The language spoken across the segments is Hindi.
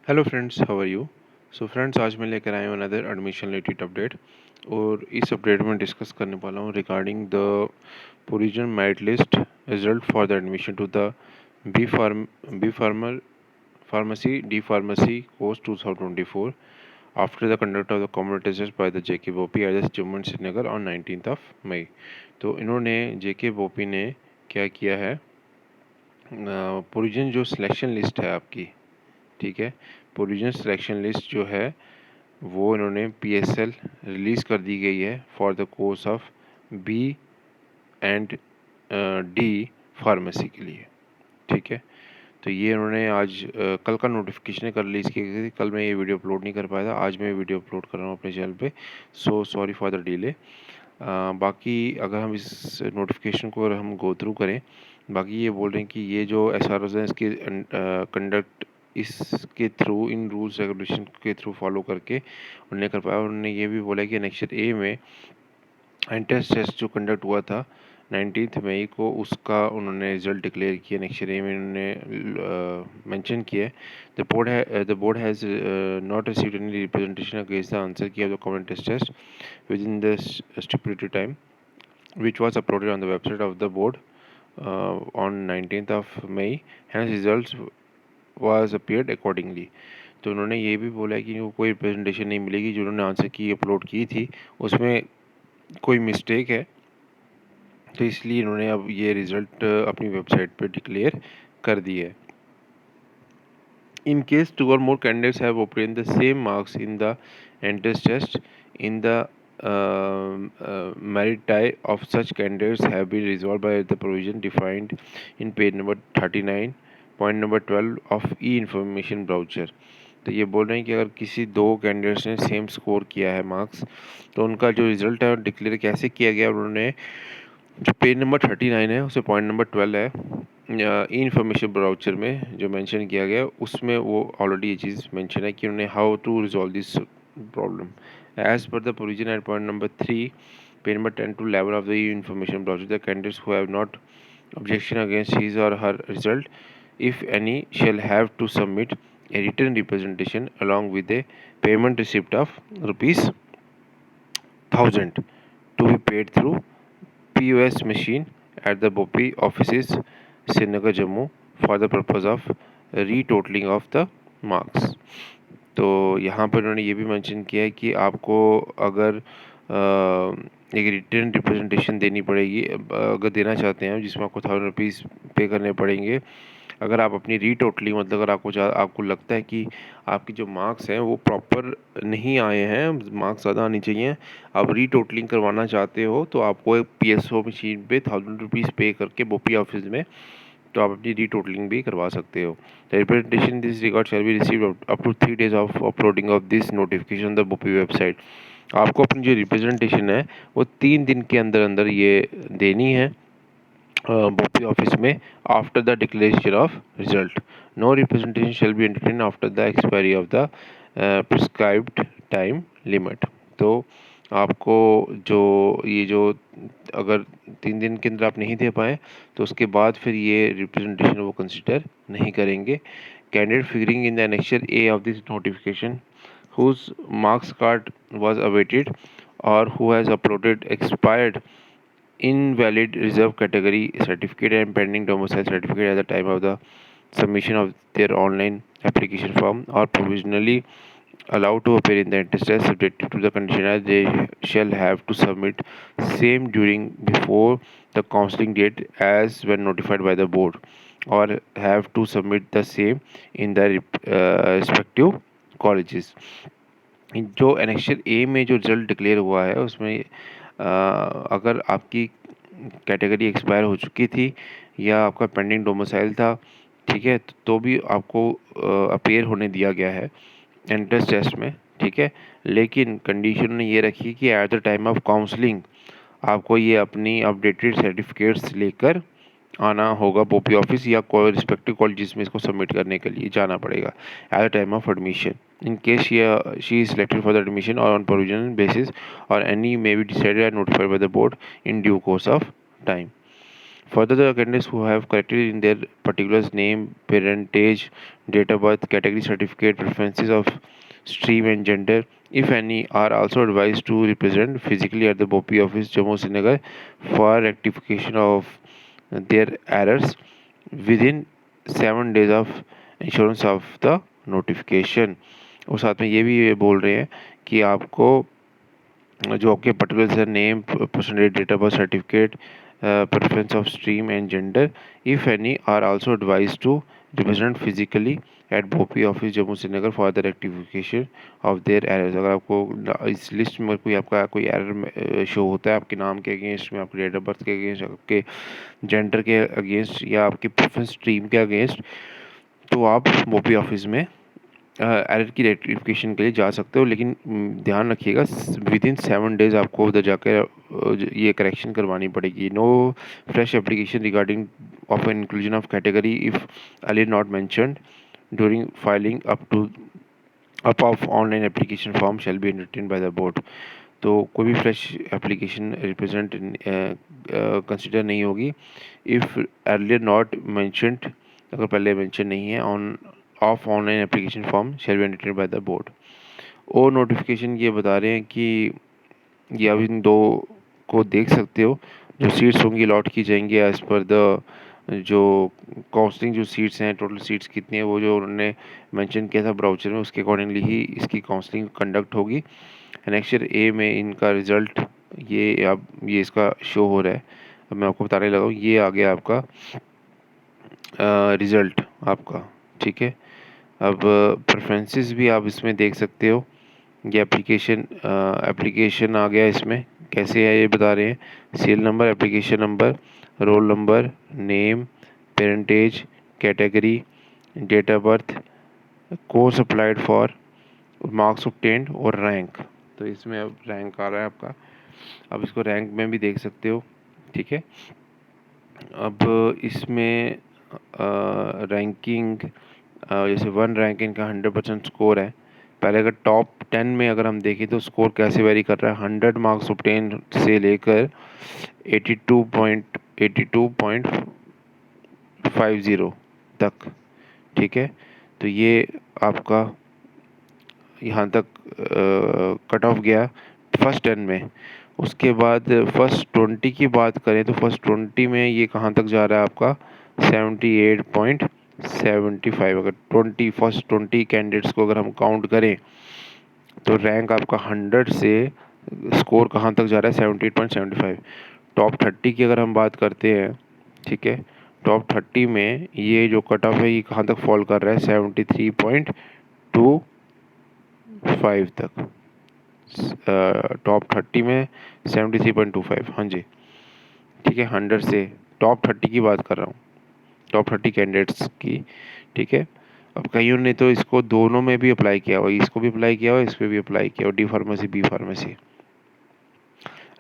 Hello friends, how are you. So friends, आज मैं लेकर आया हूँ अनदर एडमिशन रिलेटेड अपडेट। और इस अपडेट में डिस्कस करने वाला हूँ regarding the provision merit list result for the admission to the B pharm B farmer pharmacy D pharmacy course 2024 after the conduct of the common test by the JK BOPEE at the Jammu and Srinagar on 19th of May. तो इन्होंने जेके बोपी ने क्या किया है, प्रोविजन जो सिलेक्शन लिस्ट है आपकी, ठीक है, प्रोविजन सिलेक्शन लिस्ट जो है वो इन्होंने पीएसएल रिलीज़ कर दी गई है for the course of B and D pharmacy के लिए, ठीक है। तो ये इन्होंने आज कल का नोटिफिकेशन कल रिलीज़ की गई थी। कल मैं ये वीडियो अपलोड नहीं कर पाया था, आज मैं वीडियो अपलोड कर रहा हूँ अपने चैनल पे। So sorry for the delay. बाकी अगर हम इस नोटिफिकेशन को हम गो थ्रू करें, बाकी ये बोल रहे हैं कि ये जो एस आर हैं इसके कंडक्ट इसके थ्रू इन रूल्स रेगुलेशन के थ्रू फॉलो करके उन्होंने कर पाया। उन्होंने ये भी बोला कि नेक्स्ट ए में एंट्रेंस टेस्ट जो कंडक्ट हुआ था 19 मई को, उसका उन्होंने रिजल्ट डिक्लेयर किया। नेक्स्ट डे में उन्होंने मेंशन किया है the board has not received any representation against the answer key of the common test within the stipulated time which was uploaded on the website of the board on 19th of May. Hence results was appeared accordingly. तो उन्होंने ये भी बोला है कि उनको कोई रिप्रेजेंटेशन नहीं मिलेगी। जो उन्होंने आंसर की अपलोड की थी उसमें कोई मिस्टेक है, तो इसलिए इन्होंने अब ये रिज़ल्ट अपनी वेबसाइट पे डिक्लेयर कर दी है। In case two or more candidates have obtained the same marks in the entrance test, in the merit tie of such candidates have been resolved by the provision defined in page number 39, point number 12 of e-information browser। तो ये बोल रहे हैं कि अगर किसी दो कैंडिडेट्स ने सेम स्कोर किया है मार्क्स, तो उनका जो रिजल्ट है डिक्लेयर कैसे किया गया, उन्होंने जो पेज नंबर 39 है उसे पॉइंट नंबर 12 है ई इन्फॉर्मेशन ब्राउचर में जो मेंशन किया गया, उसमें वो ऑलरेडी ये चीज़ मेंशन है कि उन्होंने how to resolve this problem as per the provision at point number 3 page number 10 to 11 of the information browser. The candidates who have not objection against his or her result, if any, shall have to submit a written representation along with a payment receipt of rupees 1000 to be paid through POS machine at the BOPI offices, Srinagar, Jammu, for the purpose of retotaling of the marks. तो यहाँ पर उन्होंने ये भी मेंशन किया है कि आपको अगर एक रिटर्न रिप्रेजेंटेशन देनी पड़ेगी, अगर देना चाहते हैं जिसमें आपको 1000 रुपीज़ पे करने पड़ेंगे। अगर आप अपनी रीटोटलिंग, मतलब अगर आपको लगता है कि आपके जो मार्क्स हैं वो प्रॉपर नहीं आए हैं, मार्क्स ज़्यादा आने चाहिए, आप रीटोटलिंग करवाना चाहते हो, तो आपको एक PSO मशीन पे 1000 रुपीज़ पे करके बोपी ऑफिस में तो आप अपनी रीटोटलिंग भी करवा सकते हो। The representation this record shall be receive up to 3 days of uploading of this notification the BOPEE website. आपको अपनी जो रिप्रेजेंटेशन है वो 3 दिन के अंदर अंदर ये देनी है बोपी ऑफिस में after the declaration of result. No representation shall be entertain after the expiry of the prescribed time limit. तो आपको जो अगर 3 दिन के अंदर आप नहीं दे पाए तो उसके बाद फिर ये रिप्रेजेंटेशन वो कंसिडर नहीं करेंगे। Candidate figuring in the annexure A of this notification whose marks card was awaited or who has uploaded expired invalid reserve category certificate and pending domicile certificate at the time of the submission of their online application form or provisionally allowed to appear in the entrance test subject to the condition as they shall have to submit same during before the counseling date as when notified by the board or have to submit the same in the respective colleges। जो एनेक्चर ए में जो रिजल्ट डिक्लेयर हुआ है उसमें अगर आपकी कैटेगरी एक्सपायर हो चुकी थी या आपका पेंडिंग डोमिसाइल था, ठीक है, तो भी आपको अपीयर होने दिया गया है एंट्रेंस टेस्ट में, ठीक है। लेकिन कंडीशन ने ये रखी कि at the time of counselling आपको ये अपनी अपडेटेड सर्टिफिकेट्स लेकर आना होगा बोपी ऑफिस या कोई रिस्पेक्टिव कॉलेजेस में इसको सबमिट करने के लिए जाना पड़ेगा at the time of admission. In case she is selected for the admission और ऑन प्रोविजनल बेसिस और any may be decided and notified by the board in due course of time. Further, the candidates who have corrected in their particulars name, parentage, date of birth, category certificate, preferences of stream and gender, if any, are also advised to represent physically at the BOPI office, Jammu Srinagar, for rectification of their errors within 7 days of insurance of the notification. और साथ में ये भी ये बोल रहे हैं कि आपको जो आपके पर्टिकुलर्स है name, percentage, date of birth certificate, preference of stream and gender, if any, are also advised to represent physically at BOPI office Jammu Srinagar for the rectification of their errors। अगर आपको इस लिस्ट में कोई आपका कोई एरर शो होता है आपके नाम के अगेंस्ट में, आपके डेट ऑफ बर्थ के अगेंस्ट, आपके जेंडर के अगेंस्ट या आपके प्रेफरेंस स्ट्रीम के अगेंस्ट, तो आप BOPI ऑफिस में एरर की रेक्टिफिकेशन के लिए जा सकते हो। लेकिन ध्यान रखिएगा विद इन 7 डेज आपको उधर जाकर ये करेक्शन करवानी पड़ेगी। No fresh application regarding of an inclusion of category if earlier not mentioned during filing up of online application form shall be undertaken by the board. तो कोई भी फ्रेश एप्लीकेशन रिप्रेजेंट कंसिडर नहीं होगी इफ़ अर्लियर नॉट मेंशन्ड, अगर पहले मेंशन नहीं है on of online application form shall be undertaken by the board. और नोटिफिकेशन ये बता रहे हैं कि ये आप इन दो को देख सकते हो, जो सीट्स होंगी अलॉट की जाएंगी एज़ पर द जो काउंसलिंग जो सीट्स हैं, टोटल सीट्स कितनी है वो जो उन्होंने मेंशन किया था ब्राउचर में, उसके अकॉर्डिंगली ही इसकी काउंसलिंग कंडक्ट होगी। एनेक्चर ए में इनका रिज़ल्ट ये अब ये इसका शो हो रहा है, अब मैं आपको बताने लगा हूँ। ये आ गया आपका रिज़ल्ट आपका, ठीक है। अब प्रेफरेंसेस भी आप इसमें देख सकते हो। ये एप्लीकेशन आ गया इसमें, कैसे है ये बता रहे हैं। Serial number, application number, roll number, name, parentage, category, date of birth, course applied for, marks obtained और रैंक। तो इसमें अब रैंक आ रहा है आपका, अब इसको रैंक में भी देख सकते हो, ठीक है। अब इसमें रैंकिंग जैसे 1 रैंक इनका 100% स्कोर है। पहले अगर टॉप 10 में अगर हम देखें तो स्कोर कैसे वेरी कर रहा है, 100 मार्क्स ऑब्टेन से लेकर 82.50 तक, ठीक है। तो ये आपका यहाँ तक कट ऑफ गया फर्स्ट 10 में। उसके बाद फर्स्ट 20 की बात करें तो फर्स्ट 20 में ये कहाँ तक जा रहा है आपका 78.75। अगर फर्स्ट 20 कैंडिडेट्स को अगर हम काउंट करें तो रैंक आपका 100 से स्कोर कहाँ तक जा रहा है 78.75। टॉप 30 की अगर हम बात करते हैं, ठीक है, टॉप 30 में ये जो कट ऑफ है ये कहाँ तक फॉल कर रहा है 73.25 तक। टॉप 30 में 73.25, हाँ जी, ठीक है। 100 से टॉप 30 की बात कर रहा हूँ, टॉप 30 कैंडिडेट्स की, ठीक है। अब कईयों ने तो इसको दोनों में भी अप्लाई किया हुआ, इसको भी अप्लाई किया हुआ, इस पर भी अप्लाई किया हुआ, डी फार्मेसी, बी फार्मेसी।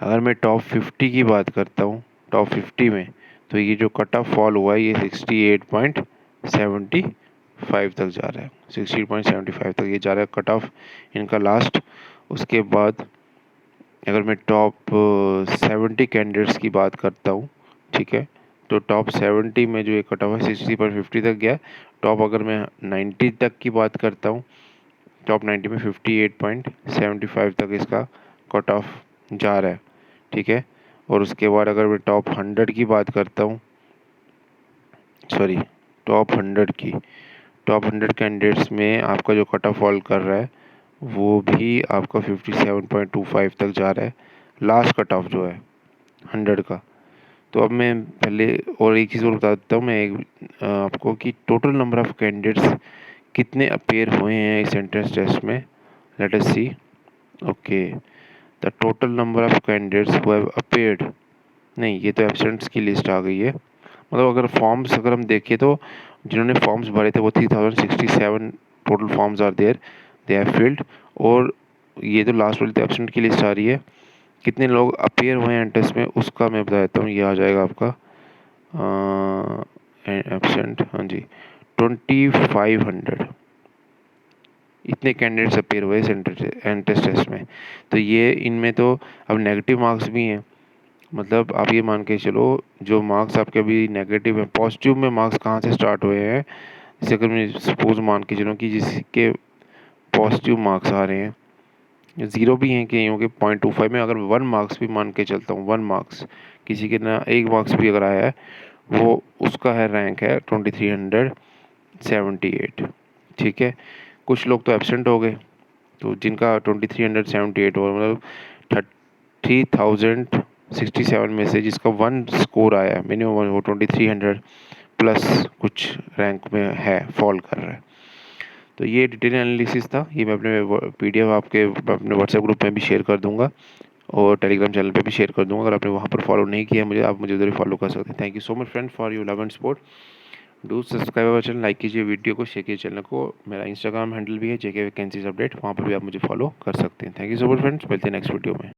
अगर मैं टॉप 50 की बात करता हूँ, टॉप 50 में तो ये जो कट ऑफ फॉल हुआ है ये 68.75 तक जा रहा है, 68.75 तक ये जा रहा है कट ऑफ इनका लास्ट। उसके बाद अगर मैं टॉप 70 कैंडिडेट्स की बात करता हूँ, ठीक है, तो टॉप 70 में जो ये कट ऑफ है 60.50 तक गया। टॉप अगर मैं 90 तक की बात करता हूँ, टॉप 90 में 58.75 तक इसका कट ऑफ जा रहा है, ठीक है। और उसके बाद अगर मैं टॉप 100 की बात करता हूँ, सॉरी टॉप 100 कैंडिडेट्स में आपका जो कट ऑफ फॉल कर रहा है वो भी आपका 57.25 तक जा रहा है, लास्ट कट ऑफ जो है 100 का। तो अब मैं पहले और एक चीज़ और बता देता हूँ मैं आपको कि टोटल नंबर ऑफ़ कैंडिडेट्स कितने अपेयर हुए हैं इस एंट्रेंस टेस्ट में। Let us see. Okay, the total number of candidates who have appeared, नहीं ये तो एब्सेंट्स की लिस्ट आ गई है। मतलब अगर फॉर्म्स अगर हम देखें तो जिन्होंने फॉर्म्स भरे थे वो 3067 total forms are there, they have filled. और ये तो लास्ट वाली तो एब्सेंट की लिस्ट आ रही है, कितने लोग अपेयर हुए हैं टेस्ट में उसका मैं बता देता हूँ। ये आ जाएगा आपका एब्सेंट, हाँ जी, 2500 इतने कैंडिडेट्स अपेयर हुए एंट्रेंस टेस्ट में। तो ये इनमें तो अब नेगेटिव मार्क्स भी हैं, मतलब आप ये मान के चलो जो मार्क्स आपके अभी नेगेटिव हैं, पॉजिटिव में मार्क्स कहाँ से स्टार्ट हुए हैं। जैसे अगर मैं सपोज मान के चलूँ कि जिसके पॉजिटिव मार्क्स आ रहे हैं, ज़ीरो भी हैं कईयों के 0.25 में, अगर 1 मार्क्स भी मान के चलता हूँ, 1 मार्क्स किसी के ना 1 मार्क्स भी अगर आया है, वो उसका है रैंक है 2378। ठीक है, कुछ लोग तो एब्सेंट हो गए, तो जिनका 2378 हो मतलब 30,067 में से जिसका 1 स्कोर आया है मिनिमम, वो 2300 प्लस कुछ रैंक में है, फॉल कर रहा है। तो ये डिटेल एनालिसिस था, ये मैं अपने पीडीएफ आपके अपने व्हाट्सएप ग्रुप में भी शेयर कर दूंगा और टेलीग्राम चैनल पे भी शेयर कर दूंगा। अगर आपने वहाँ पर फॉलो नहीं किया मुझे, आप मुझे उधर ही फॉलो कर सकते हैं। Thank you so much friend for your love and support. Do subscribe our channel, like कीजिए वीडियो को, शेयर कीजिए चैनल को। मेरा इंस्टाग्राम हैंडल भी है जेके वैकेंसीज अपडेट, वहाँ पर भी आप मुझे फॉलो कर सकते हैं। Thank you so much friends, मिलते हैं नेक्स्ट वीडियो में।